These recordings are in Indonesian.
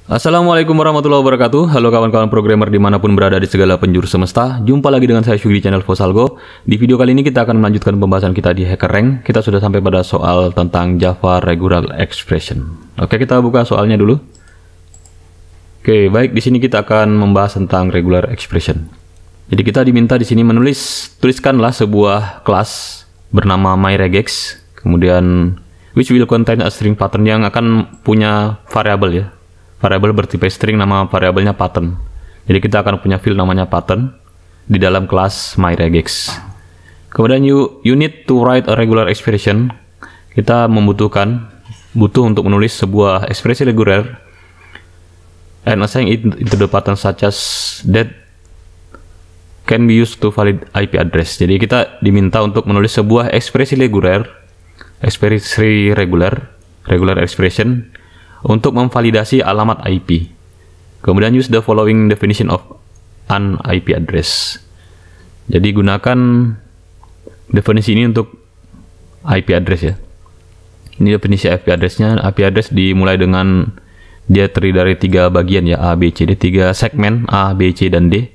Assalamualaikum warahmatullahi wabarakatuh. Halo kawan-kawan programmer dimanapun berada di segala penjuru semesta. Jumpa lagi dengan saya Syugri di channel Fosalgo. Di video kali ini kita akan melanjutkan pembahasan kita di HackerRank. Kita sudah sampai pada soal tentang Java Regular Expression. Oke, kita buka soalnya dulu. Oke, baik, di sini kita akan membahas tentang Regular Expression. Jadi kita diminta di sini tuliskanlah sebuah kelas bernama myregex, kemudian which will contain a string pattern, yang akan punya variabel ya. Variabel bertipe string, nama variabelnya pattern. Jadi kita akan punya field namanya pattern di dalam kelas myregex. Kemudian you need to write a regular expression. Kita butuh untuk menulis sebuah ekspresi reguler and assign it into the pattern such as that can be used to valid IP address. Jadi kita diminta untuk menulis sebuah ekspresi reguler expression untuk memvalidasi alamat IP. Kemudian use the following definition of an IP address. Jadi gunakan definisi ini untuk IP address ya. Ini definisi IP addressnya. IP address dimulai dengan dia terdiri dari 3 bagian ya, A, B, C, D, 3 segmen A, B, C, dan D.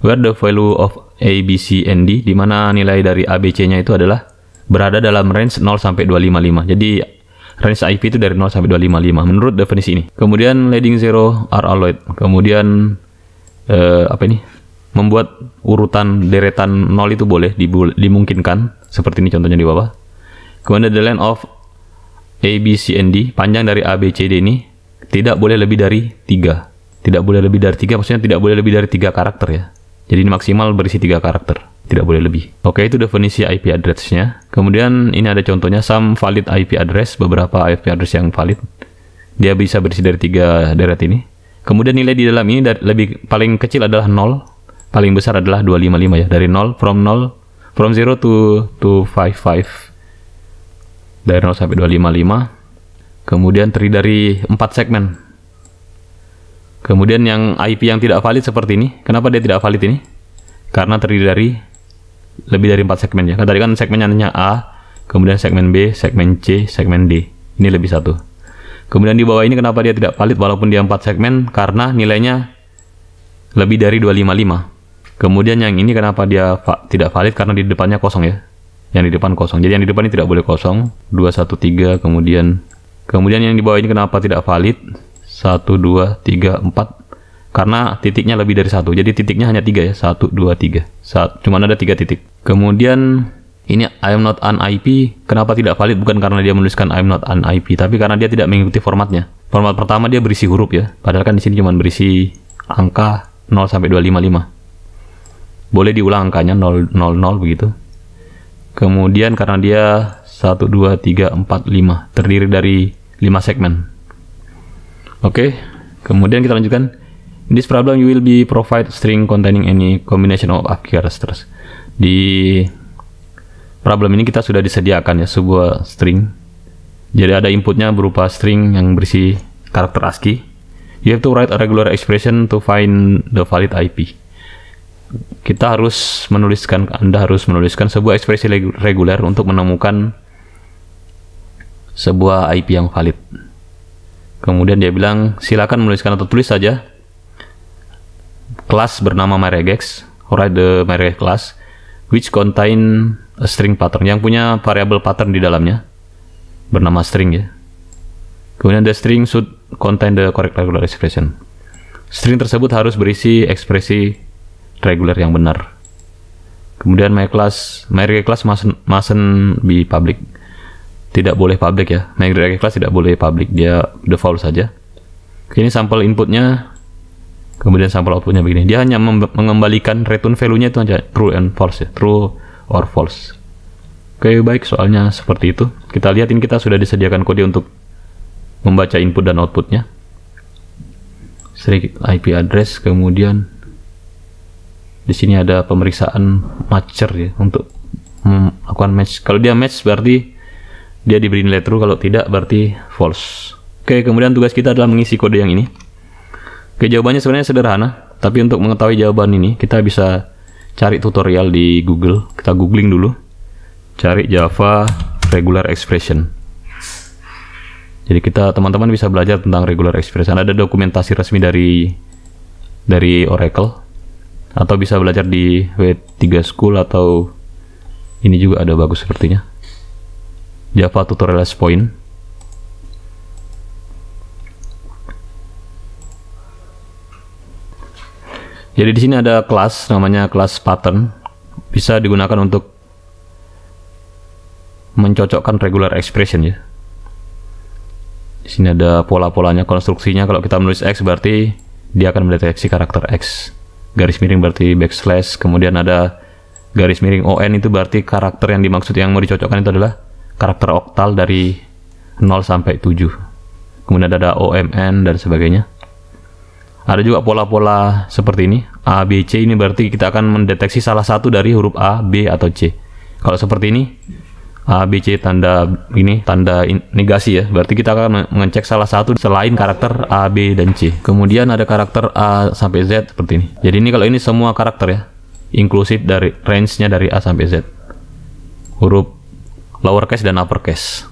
Where the value of A, B, C, and D, di mana nilai dari A, B, C-nya itu adalah berada dalam range 0 sampai 255. Jadi range IP itu dari 0 sampai 255 menurut definisi ini. Kemudian leading zero are allowed. Kemudian membuat urutan deretan 0 itu boleh, dimungkinkan. Seperti ini contohnya di bawah. Kemudian the length of A, B, C, and D, panjang dari A, B, C, D ini tidak boleh lebih dari 3. Tidak boleh lebih dari 3, maksudnya tidak boleh lebih dari 3 karakter ya. Jadi ini maksimal berisi 3 karakter. Tidak boleh lebih. Oke, itu definisi IP address-nya. Kemudian ini ada contohnya some valid IP address, beberapa IP address yang valid. Dia bisa berisi dari 3 deret ini. Kemudian nilai di dalam ini paling kecil adalah 0, paling besar adalah 255 ya. Dari 0 from 0 to 55. Dari 0 sampai 255. Kemudian terdiri dari 4 segmen. Kemudian yang IP yang tidak valid seperti ini. Kenapa dia tidak valid ini? Karena terdiri dari lebih dari 4 segmen ya. Tadi kan segmennya hanya A, kemudian segmen B, segmen C, segmen D. Ini lebih 1. Kemudian di bawah ini kenapa dia tidak valid walaupun dia 4 segmen? Karena nilainya lebih dari 255. Kemudian yang ini kenapa dia tidak valid? Karena di depannya kosong ya. Yang di depan kosong. Jadi yang di depan ini tidak boleh kosong. 2, 1, 3, kemudian yang di bawah ini kenapa tidak valid? 1, 2, 3, 4. Karena titiknya lebih dari 1. Jadi titiknya hanya 3 ya. 1, 2, 3. Cuma ada 3 titik. Kemudian ini I'm not an IP. Kenapa tidak valid? Bukan karena dia menuliskan I'm not an IP, tapi karena dia tidak mengikuti formatnya. Format pertama dia berisi huruf ya. Padahal kan di sini cuma berisi angka 0 sampai 255. Boleh diulang angkanya 0, 0, 0 begitu. Kemudian karena dia 1, 2, 3, 4, 5. Terdiri dari 5 segmen. Oke. Kemudian kita lanjutkan. In this problem you will be provide string containing any combination of ASCII characters. Di problem ini kita sudah disediakan ya sebuah string. Jadi ada inputnya berupa string yang berisi karakter ASCII. You have to write a regular expression to find the valid IP. Anda harus menuliskan sebuah ekspresi reguler untuk menemukan sebuah IP yang valid. Kemudian dia bilang silakan menuliskan atau tulis saja kelas bernama myregex, write the myregex class which contain a string pattern, yang punya variabel pattern di dalamnya bernama string ya. Kemudian the string should contain the correct regular expression. String tersebut harus berisi ekspresi reguler yang benar. Kemudian myregex class mustn't be public. Tidak boleh public ya. Myregex class tidak boleh public, dia default saja. Ini sampel inputnya. Kemudian sampel outputnya begini. Dia hanya mengembalikan return value-nya itu aja, true and false ya, true or false. Oke, baik, soalnya seperti itu. Kita lihat ini kita sudah disediakan kode untuk membaca input dan outputnya. String IP address, kemudian di sini ada pemeriksaan matcher ya untuk melakukan match. Kalau dia match berarti dia diberi nilai true, kalau tidak berarti false. Oke, kemudian tugas kita adalah mengisi kode yang ini. Oke, jawabannya sebenarnya sederhana, tapi untuk mengetahui jawaban ini kita bisa cari tutorial di Google. Kita googling dulu, cari Java Regular Expression. Jadi teman-teman bisa belajar tentang regular expression. Ada dokumentasi resmi dari Oracle, atau bisa belajar di W3 School, atau ini juga ada bagus sepertinya, Java Tutorials Point. Jadi di sini ada kelas namanya kelas pattern, bisa digunakan untuk mencocokkan regular expression ya. Di sini ada pola-polanya, konstruksinya. Kalau kita menulis X berarti dia akan mendeteksi karakter X. Garis miring berarti backslash, kemudian ada garis miring ON, itu berarti karakter yang dimaksud yang mau dicocokkan itu adalah karakter oktal dari 0 sampai 7. Kemudian ada OMN dan sebagainya. Ada juga pola-pola seperti ini. A, B, C, ini berarti kita akan mendeteksi salah satu dari huruf A, B, atau C. Kalau seperti ini, A, B, C, tanda ini, tanda negasi ya. Berarti kita akan mengecek salah satu selain karakter A, B, dan C. Kemudian ada karakter A sampai Z seperti ini. Jadi ini kalau ini semua karakter ya, inklusif dari range-nya dari A sampai Z. Huruf lowercase dan uppercase.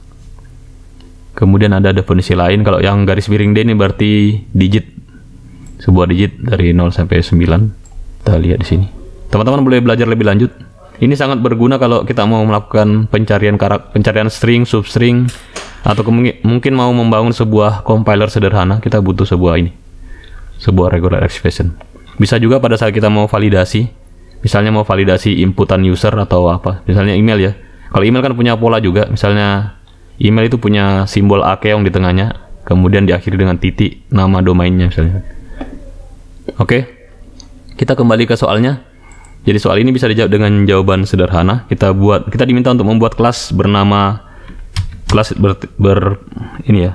Kemudian ada definisi lain. Kalau yang garis miring D ini berarti digit. Sebuah digit dari 0 sampai 9. Kita lihat di sini. Teman-teman boleh belajar lebih lanjut. Ini sangat berguna kalau kita mau melakukan pencarian string, substring, atau mungkin mau membangun sebuah compiler sederhana. Kita butuh sebuah regular expression. Bisa juga pada saat kita mau validasi, misalnya mau validasi inputan user atau apa, misalnya email ya. Kalau email kan punya pola juga, misalnya email itu punya simbol akeong di tengahnya, kemudian diakhiri dengan titik nama domainnya misalnya. Oke, kita kembali ke soalnya. Jadi soal ini bisa dijawab dengan jawaban sederhana. Kita diminta untuk membuat kelas bernama kelas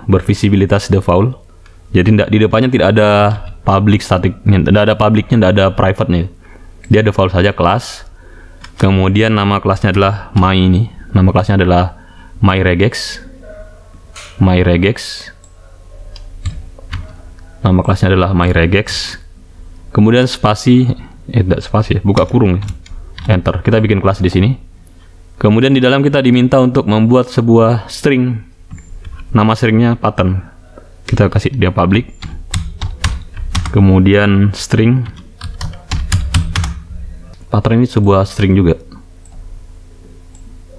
bervisibilitas default. Jadi di depannya tidak ada public staticnya, tidak ada publicnya, tidak ada private-nya. Dia default saja kelas. Kemudian nama kelasnya adalah my ini. Nama kelasnya adalah myregex. Nama kelasnya adalah myregex. Kemudian buka kurung, enter. Kita bikin kelas di sini. Kemudian di dalam kita diminta untuk membuat sebuah string. Nama stringnya pattern. Kita kasih dia public. Kemudian string. Pattern ini sebuah string juga.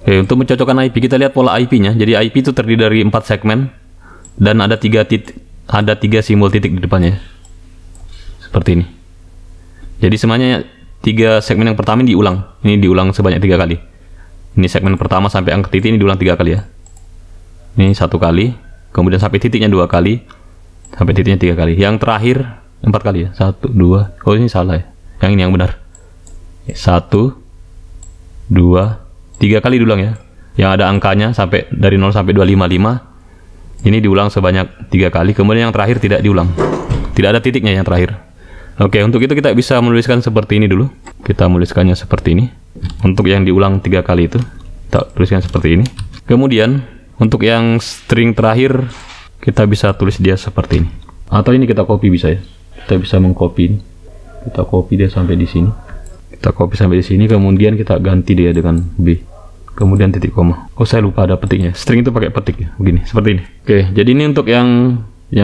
Oke, untuk mencocokkan IP kita lihat pola IP-nya. Jadi IP itu terdiri dari 4 segmen dan ada 3 simbol titik di depannya. Seperti ini. Jadi semuanya 3 segmen yang pertama ini diulang. Ini diulang sebanyak 3 kali. Ini segmen pertama sampai angka titik ini diulang 3 kali ya. Ini 1 kali, kemudian sampai titiknya 2 kali, sampai titiknya 3 kali. Yang terakhir 4 kali ya. 1, 2. Oh ini salah ya. Yang ini yang benar. 1, 2, 3 kali diulang ya. Yang ada angkanya sampai dari 0 sampai 255. Ini diulang sebanyak 3 kali. Kemudian yang terakhir tidak diulang. Tidak ada titiknya yang terakhir. Oke, untuk itu kita bisa menuliskan seperti ini dulu. Kita menuliskannya seperti ini. Untuk yang diulang 3 kali itu, kita tuliskan seperti ini. Kemudian, untuk yang string terakhir, kita bisa tulis dia seperti ini. Atau ini kita copy bisa ya. Kita bisa mengcopy ini. Kita copy dia sampai di sini. Kita copy sampai di sini, kemudian kita ganti dia dengan B. Kemudian titik koma. Oh, saya lupa ada petiknya. String itu pakai petik ya, begini, seperti ini. Oke, jadi ini untuk yang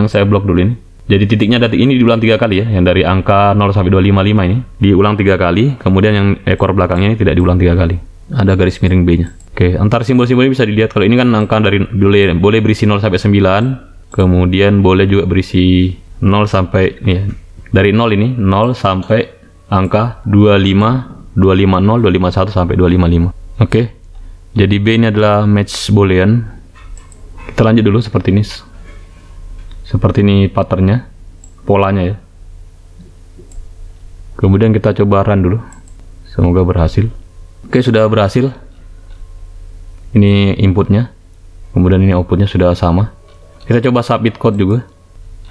saya blok dulu ini. Jadi titiknya ini diulang 3 kali ya, yang dari angka 0 sampai 255 ini diulang 3 kali, kemudian yang ekor belakangnya ini tidak diulang 3 kali. Ada garis miring B-nya. Oke, antar simbol-simbol ini bisa dilihat. Kalau ini kan angka dari boleh berisi 0 sampai 9, kemudian boleh juga berisi 0 sampai ya, dari 0 ini 0 sampai angka 25, 250, 251 sampai 255. Oke. Jadi B ini adalah match boolean. Kita lanjut dulu seperti ini. Seperti ini patternnya, polanya ya. Kemudian kita coba run dulu. Semoga berhasil. Oke, sudah berhasil. Ini inputnya. Kemudian ini outputnya sudah sama. Kita coba submit code juga.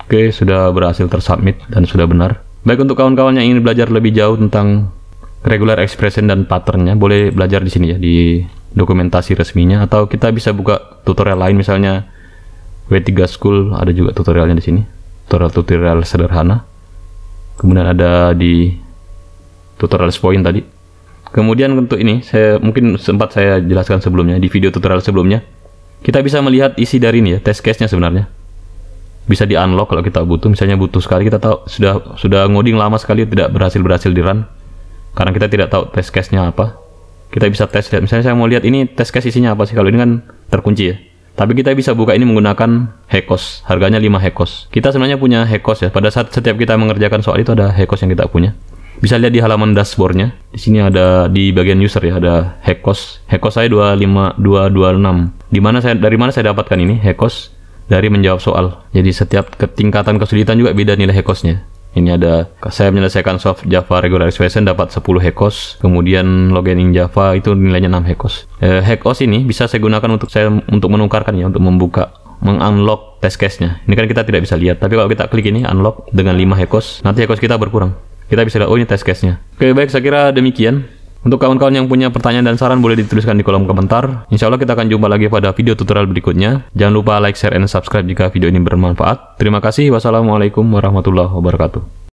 Oke, sudah berhasil tersubmit dan sudah benar. Baik, untuk kawan-kawan yang ingin belajar lebih jauh tentang regular expression dan patternnya, boleh belajar di sini ya, di dokumentasi resminya. Atau kita bisa buka tutorial lain, misalnya W3 School ada juga tutorialnya di sini. Tutorial sederhana. Kemudian ada di tutorial point tadi. Kemudian untuk ini mungkin sempat saya jelaskan sebelumnya di video tutorial sebelumnya. Kita bisa melihat isi dari ini ya, test case-nya sebenarnya. Bisa di unlock kalau kita butuh, misalnya butuh sekali, kita tahu sudah ngoding lama sekali tidak berhasil di run karena kita tidak tahu test case-nya apa. Kita bisa tes, misalnya saya mau lihat ini test case isinya apa sih, kalau ini kan terkunci ya. Tapi kita bisa buka ini menggunakan Hackos, harganya 5 Hackos. Kita sebenarnya punya Hackos ya, pada saat setiap kita mengerjakan soal itu ada Hackos yang kita punya. Bisa lihat di halaman dashboardnya, di sini ada di bagian user ya, ada Hackos. Hackos saya 25226. Dari mana saya dapatkan ini Hackos? Dari menjawab soal. Jadi setiap tingkatan kesulitan juga beda nilai Hackosnya. Ini ada, saya menyelesaikan soft Java regular expression dapat 10 Hackos, kemudian login in Java itu nilainya 6 Hackos. Hackos ini bisa saya gunakan untuk menukarkan ya, untuk membuka, mengunlock test case-nya. Ini kan kita tidak bisa lihat, tapi kalau kita klik ini unlock dengan 5 Hackos, nanti Hackos kita berkurang. Kita bisa lihat, oh ini test case-nya. Oke, baik, saya kira demikian. Untuk kawan-kawan yang punya pertanyaan dan saran boleh dituliskan di kolom komentar. Insya Allah kita akan jumpa lagi pada video tutorial berikutnya. Jangan lupa like, share, and subscribe jika video ini bermanfaat. Terima kasih. Wassalamualaikum warahmatullahi wabarakatuh.